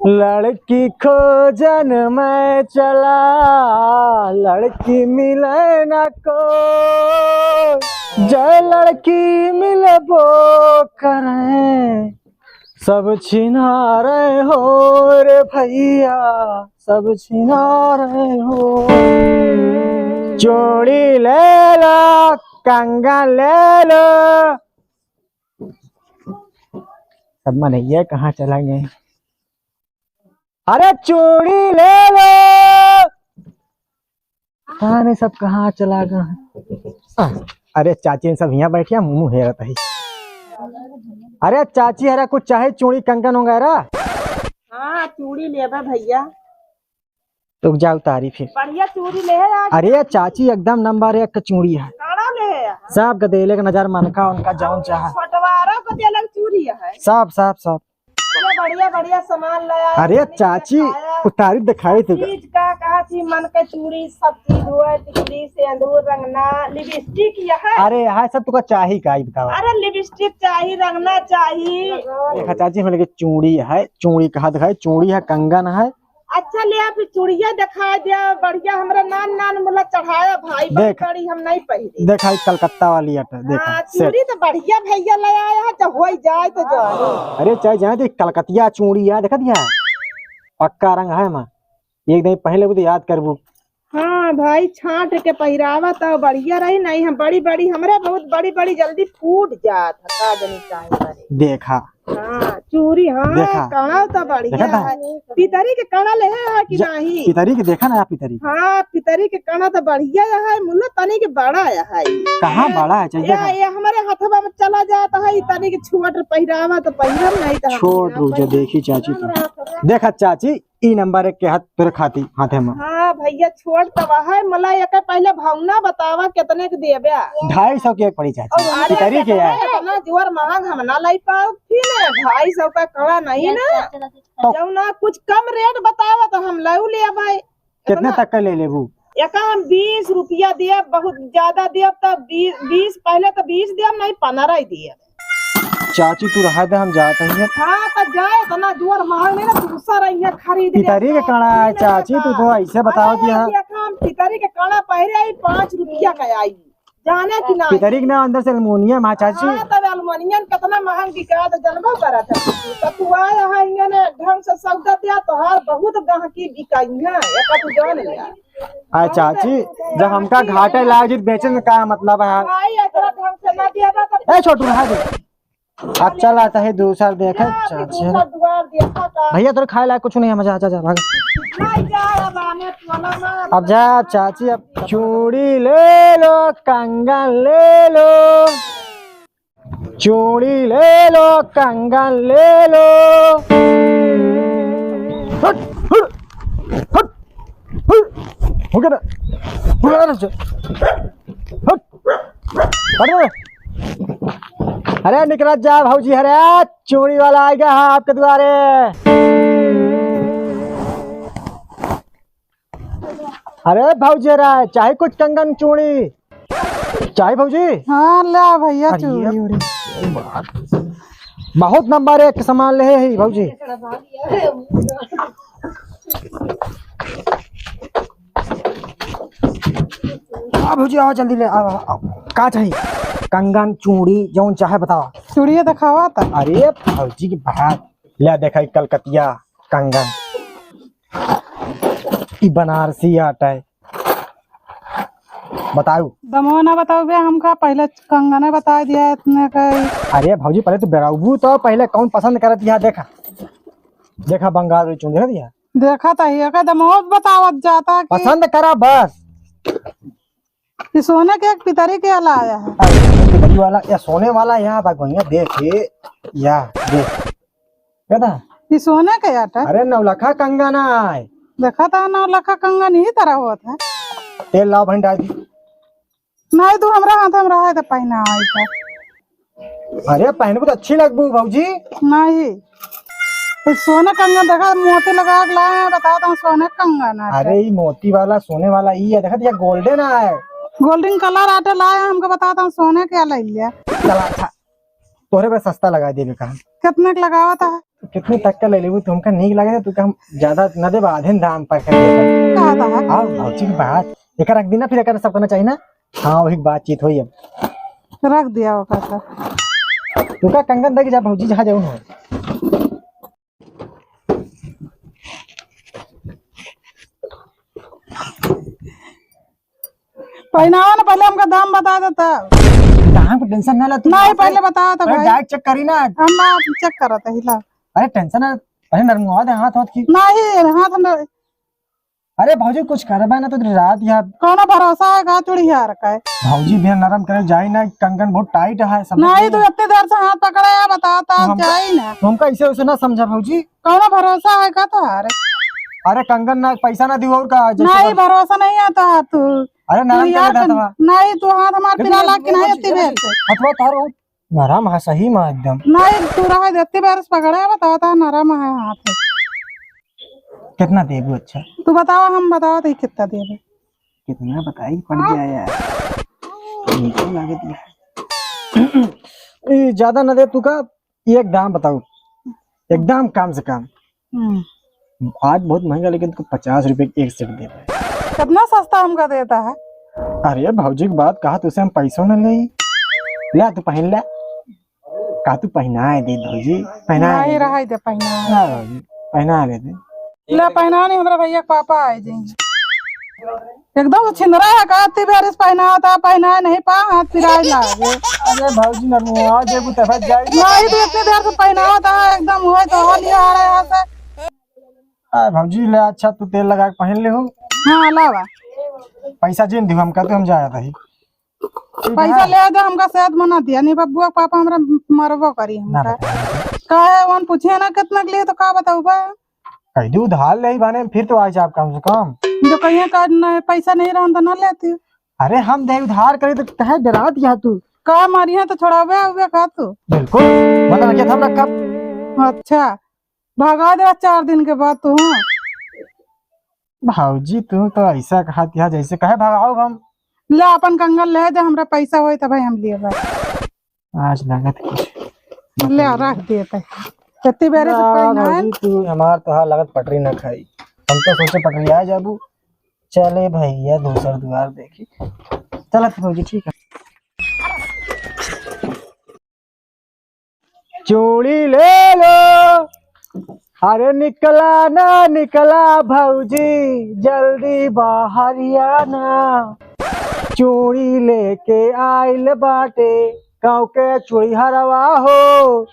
लड़की खोजन में चला, लड़की मिले न को, जय लड़की मिले वो करें, सब छिना रहे हो रे भैया, सब छिना रहे हो। चूड़ी ले लो, कंगन ले लो। सब मनैया कहाँ चलेंगे? अरे चूड़ी ले लो। अरे सब कहाँ चला गया? अरे चाची सब यहाँ बैठिया मुंह हेरत है। अरे चाची हरा कुछ चाहे चूड़ी कंगन वगैरह? हाँ चूड़ी लेबा भैया। तो जाओ तारीफ है। बढ़िया चूड़ी ले है। अरे चाची एकदम नंबर 1 का चूड़ी है। सब गदेले का नजर मनका उनका जौन चाह। पटवारा को देलक चूड़ी है। सब सब सब बढ़िया बढ़िया सामान लाया। अरे चाची तारीफ दिखाई थी। चीज का कहा थी मन के चूड़ी सब चीज हुआ, टिकली सिंदूर रंगना लिपस्टिक यह। अरे यहाँ सब तुका चाहिए का बताओ? अरे लिपस्टिक चाहिए, रंगना चाहिए। देखा चाची हम लगे चूड़ी है, चूड़ी कहा दिखाई, चूड़ी है कंगन है। अच्छा ले आप चूड़िया दिखा दिया बढ़िया, हमरा नान नान मुला चढ़ाया भाई। बड़ी हम नहीं पहनी। देखा कलकत्ता वाली है। देखा चूड़ी तो बढ़िया भैया ले आया है, तो हो जाए तो जाए। अरे चाहे जाए कलकतिया चूड़ी है, देखा दिया पक्का रंग है माँ, एक दिन पहले वो तो याद करबू। हाँ भाई छाट के पहरावा तो बढ़िया रही। नहीं हम बड़ी बड़ी हमारे बहुत बड़ी बड़ी जल्दी फूट जात है। देखा हाँ चूड़ी। हाँ कड़ा तो बढ़िया है। पितरी के कड़ा ले है कि नहीं? पितरी के देखा ना पितरी। हाँ पितरी के कड़ा तो बढ़िया है, मुल्ला तनी के बड़ा है। कहाँ बड़ा है? चाहिए ये हमारे हथवा में चला जाता है, तनी के छुअट पहरावा तो पहरम नहीं था। छोट रूप जो देखी चाची तो देखा चाची ई नंबर 1 के हाथ तेरे खाती हाथे में। हाँ भैया छोड़ तवा है मला एक पहले भावना बतावा कितने के देबे? 250 के एक पड़ी चाची। पितरी के है इतना जोर महंग हम ना लाई पाओ। 250 का कड़ा नहीं ना, जब ना कुछ कम रेट बतावा तो हम लऊ ले भाई। कितने तक का ले लेबू? एक हम 20 रुपया दिए, बहुत ज्यादा दिए तो 20 पहले तो 20 दिए, नहीं 15 दिए। चाची तू रहा दे हम जाते हैं। हाँ तो जाए तो ना जोर महंग नहीं ना, दूसरा रही खरीद। पितरी के कड़ा है चाची, तू तो ऐसे बताओ दिया। पितरी के कड़ा पहले 5 रुपया का आई, जाने की ना। पितरी के ना अंदर से एल्युमिनियम है चाची। हाँ तब एल्युमिनियम कितना महंग बिका तो जनबो करा था। तो तू आया है इन्होंने ढंग से सौदा दिया तो हर बहुत गहकी बिकाई है। एक तू जान लिया। आ चाची जब हमका घाटे लाग बेचन में का मतलब है? भाई इतना ढंग से ना दिया तो ए छोटू रहा दे। अब चल आता है दूसरा देखे चाची। भैया तो खाए लायक कुछ नहीं है, मजा आ जा भाग। अब जा चाची, अब चूड़ी ले लो, कंगन ले लो, चूड़ी ले लो, कंगन ले लो। हट हट हट हट हो गया ना। अरे निकल जा भाजी, अरे चूड़ी वाला आ गया है आपके द्वारे। अरे भाजी अरे चाहे कुछ कंगन चूड़ी चाहे भाजी? हाँ ला भैया चूड़ी। बहुत नंबर 1 सामान ले है भाजी। भाजी आओ जल्दी ले आओ। का चाहिए? कंगन चूड़ी जौन चाहे बताओ। चूड़िया दिखावा था। अरे भाजी की बात ले देखा कलकतिया कंगन, बनारसी आटा है, बताओ। दमो ना बताओ बे हमका, पहले कंगन बता दिया इतने का। अरे भाजी पहले तो बेराबू तो पहले कौन पसंद करत दिया? देखा देखा बंगाल चूड़ी देखा दिया। देखा था ये का दमो बतावत जाता पसंद करा बस। ये सोने के एक पितरी के वाला आया है। पितरी वाला या सोने वाला? यहाँ भगवैया देखे या देख क्या ये सोने के आटा। अरे 9 लाखा कंगन है। देखा था 9 लाख कंगन ही तरह हुआ था। तेल लाओ भंडा दी। नहीं तू हमरा हाथ में रहा तो पहना है। अरे पहनबू तो अच्छी लगबू भाजी। नहीं सोने कंगन देखा, मोती लगा के लाए हैं, बताता हूँ सोने कंगन है। अरे ये मोती वाला सोने वाला ये है, देखा दिया गोल्डन है, गोल्डन कलर आटे लाए हैं, हमको बताता हूँ सोने क्या ले लिया। चला अच्छा तोरे पे सस्ता लगा दे। कितने का लगावा था? कितने तक का ले लेबू तुमका नहीं लगे तो हम ज्यादा न देब आधे दाम पर कर देब। कहा था है? आओ भौजी की बात एक रख देना फिर एक सब करना चाहिए ना। हाँ वही बातचीत हुई अब रख दिया वो कहता। तुका कंगन दे के जा भौजी जहाँ जाऊँ है। पहनावा ना पहले हमका दाम बता देता। दाम को टेंशन ना ले तू। नहीं पहले बताया था भाई। डायरेक्ट चेक करी ना। हम ना चेक कर रहा था हिला। अरे टेंशन ना अरे नरमुआ दे हाथ हाथ की। नहीं हाथ अंदर अरे भौजी कुछ करबा ना तो रात या कौन भरोसा है का चूड़ी है रखा है। भौजी भी नरम करे जाई ना कंगन बहुत टाइट है सब। नहीं तो इतने देर से हाथ पकड़ा है बताता हम जाए ना। तुमका ऐसे वैसे ना समझा भौजी। कौन भरोसा है का तो हारे। अरे कंगन ना पैसा ना दियो और का नहीं भरोसा नहीं आता है तू। अरे नरम यार कर देता नहीं तू हाथ हमार पिला ला के नहीं इतनी देर से। अथवा तारो नरम है सही में एकदम। नहीं तू रहा इतनी देर से पकड़ा है बताता नरम है हाथ। कितना देबू अच्छा तू बताओ हम बताओ तो कितना देबे। कितना बताई पड़ गया यार नीचे लागे दिया। ए ज्यादा ना दे तू का एक दाम बताओ एकदम कम से कम। आज बहुत महंगा लेकिन तू 50 रुपए एक सेट दे पाए। कितना सस्ता हमका देता है। अरे भौजी की बात कहा तुझसे हम पैसों न ले ला तू पहन ला का तू पहना दे भौजी पहना नहीं रहा दे पहना। पहना ले दे ले पहना नहीं हमरा भैया पापा आए जाएंगे एकदम से छिंदरा है का इतनी देर से पहना होता पहना नहीं पा हाथ पिराए लागे। अरे भौजी नरमुआ जेबू तफत जाई नहीं तो इतनी देर से पहना होता है एकदम हुए तो हो लिया आ रहा है से। भौजी ले अच्छा तू तेल लगा के पहन ले हो। हाँ लावा पैसा जेन दियो हम कहते हम जाया रही पैसा ले दे हमका सेहत बना दिया नहीं बब्बुआ पापा हमरा मरबो करी हमरा काहे वन पूछे ना कितना के लिए तो का बताऊ बा कह दू उधार ले बने फिर तो आज आप कम से कम जो कहीं का नहीं पैसा नहीं रहा तो ना लेती। अरे हम दे उधार करे तो कहे डरा दिया तू का मारी है तो छोड़ावे हुए का तू बिल्कुल वरना क्या हम रखब। अच्छा भगा दे 4 दिन के बाद तू। भौजी तू तो ऐसा कहा दिया जैसे कहे भगाओ हम। ले अपन कंगन ले जा हमरा पैसा होई त भाई हम लिए बा आज लागत कुछ ले रख दे कितनी बेरे से पहना है। भौजी तू हमार तो हाँ लागत पटरी न खाई हम तो सोचे पटरी आ जाबू चले भैया दूसर द्वार देखी चलत भौजी ठीक है। चूड़ी ले लो अरे निकला ना निकला भौजी जल्दी बाहर आना चूड़ी लेके आइल बाटे गाँव के चूड़ी हरवा हो।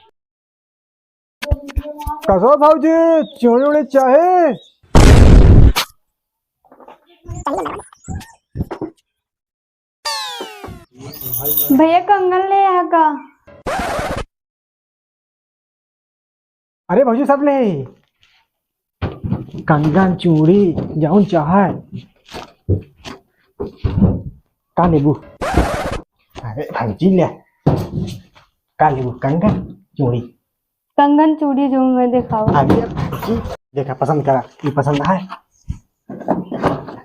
कसो भौजी चूड़ी उड़ी चाहे। भैया कंगन ले यहाँ का। अरे भौजी सब ले कंगन चूड़ी जाऊन चाहे का लेबू। अरे भौजी ले का लेबू कंगन चूड़ी। कंगन चूड़ी जो मैं दिखाओ। अरे भौजी देखा पसंद करा ये पसंद है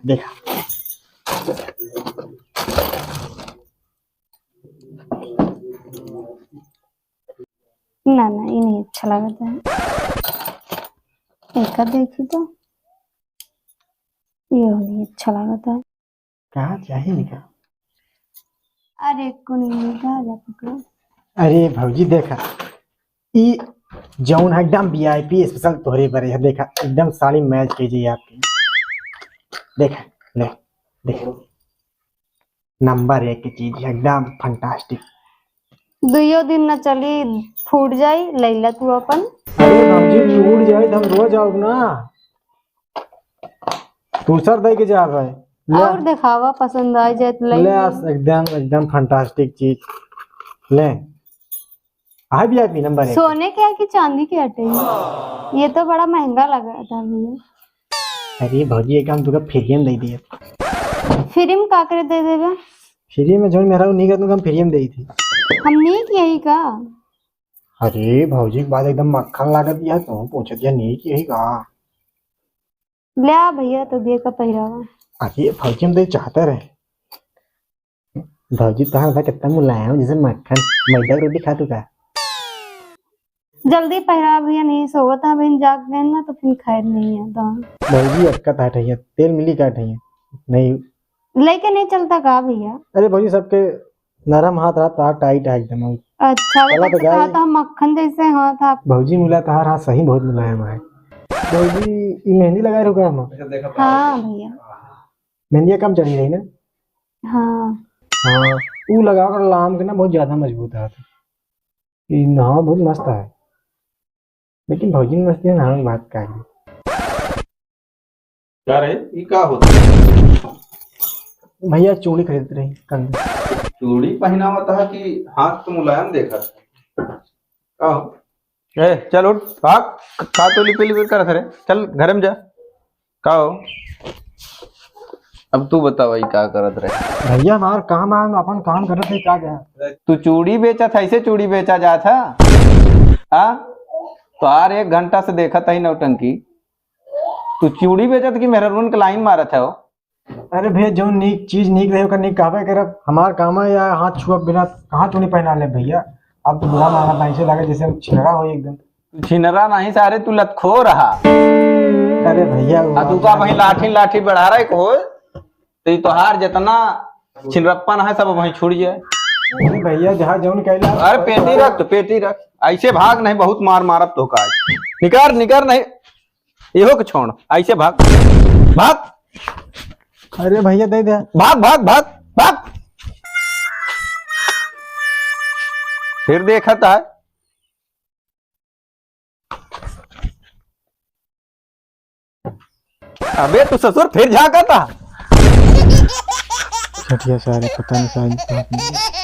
देखा। ना ना ये नहीं अच्छा लगता है। एक देखी तो ये नहीं अच्छा लगता है। कहाँ चाहिए निका। अरे को नहीं जा पकड़ो। अरे भौजी देखा ई जौन एकदम वीआईपी स्पेशल तोहरे पर है देखा एकदम साड़ी मैच कीजिए आपकी देखा ले देखो नंबर 1 की चीज एकदम फंटास्टिक। दुइयो दिन न चली फूट जाई लैला तू अपन। अरे भौजी टूट जाए तो हम रोज आओ ना तू सर दे के जा रहा है और दिखावा पसंद आ जाए तो ले ले। एकदम एकदम फंटास्टिक चीज ले आ वीआईपी नंबर 1। सोने के है कि चांदी के हटे हैं? ये तो बड़ा महंगा लगा था भैया। अरे भौजी एक हम तुका फ्री में दे दिए। फ्री में का करे दे देगा। फ्री में जो मेरा नहीं कर तुम फ्री में दे थी हम नहीं किया ही का। अरे भौजी की बात एकदम मक्खन लागत दिया तो पूछ दिया नहीं की है का। ले आ भैया तो दे का पहरावा। अरे भौजी हम तो चाहते रहे भौजी तो हाँ कितना मुलायम जैसे मक्खन मैदा की रोटी खा तू का। जल्दी पहरा भैया, नहीं सोवत है बहन, जाग गए ना तो फिर खैर नहीं है दाम। भौजी अटका था है, तेल मिली का है नहीं। लेके नहीं चलता का भैया? अरे भौजी सबके नरम हाथ रहा था, टाइट है एकदम। अच्छा चला तो वो गया कहा ही। था मक्खन जैसे हाथ आप। भौजी मिला था हाथ सही बहुत मुलायम है। भौजी ये मेहंदी लगाए रुका हम। हाँ भैया। मेहंदिया कम चढ़ी रही ना। हाँ हाँ वो लगा कर लाम के ना बहुत ज्यादा मजबूत है। ये नहा बहुत मस्त है, लेकिन भौजी में मस्ती है नहा की बात का है। क्या रे ये क्या होता है? भैया चूड़ी खरीद रही कंद। चूड़ी पहना होता है कि हाथ तो मुलायम देखा का हो? ए चल उठ भाग, का तो लिपि लिपि कर रे, चल घर में जा। का हो? अब तू बता भाई क्या करत रहे? भैया हमार काम है, हम अपन काम करत है का गया। तू चूड़ी बेचा था, ऐसे चूड़ी बेचा जा था? हाँ तो यार 1 घंटा से देखा था ही नौटंकी। तू चूड़ी बेचा था कि मेहरून के लाइन मारा था? अरे भैया जो नीक चीज नीक रहे ओकर नीक कहबे करब। हमार काम है या हाथ छुआ बिना कहाँ चूड़ी पहना ले भैया। अब तो बुरा माना था, ऐसे लगे जैसे छिनरा हो एकदम। छिनरा नहीं सारे, तू लतखो रहा। अरे भैया तू का वही लाठी लाठी बढ़ा रहा है को, तो तोहार जितना छिनरप्पन है सब वहीं छूट जाए। भैया जहाँ जौन कहला। अरे पेटी रख, तो पेटी रख, ऐसे भाग नहीं, बहुत मार मारब तो का। निकार निकार नहीं, इहो के छोड़, ऐसे भाग भाग। अरे भैया दे दे। भाग भाग भाग भाग। फिर देखा था अबे तू ससुर फिर झाका था। घटिया सारे पता नहीं शायद।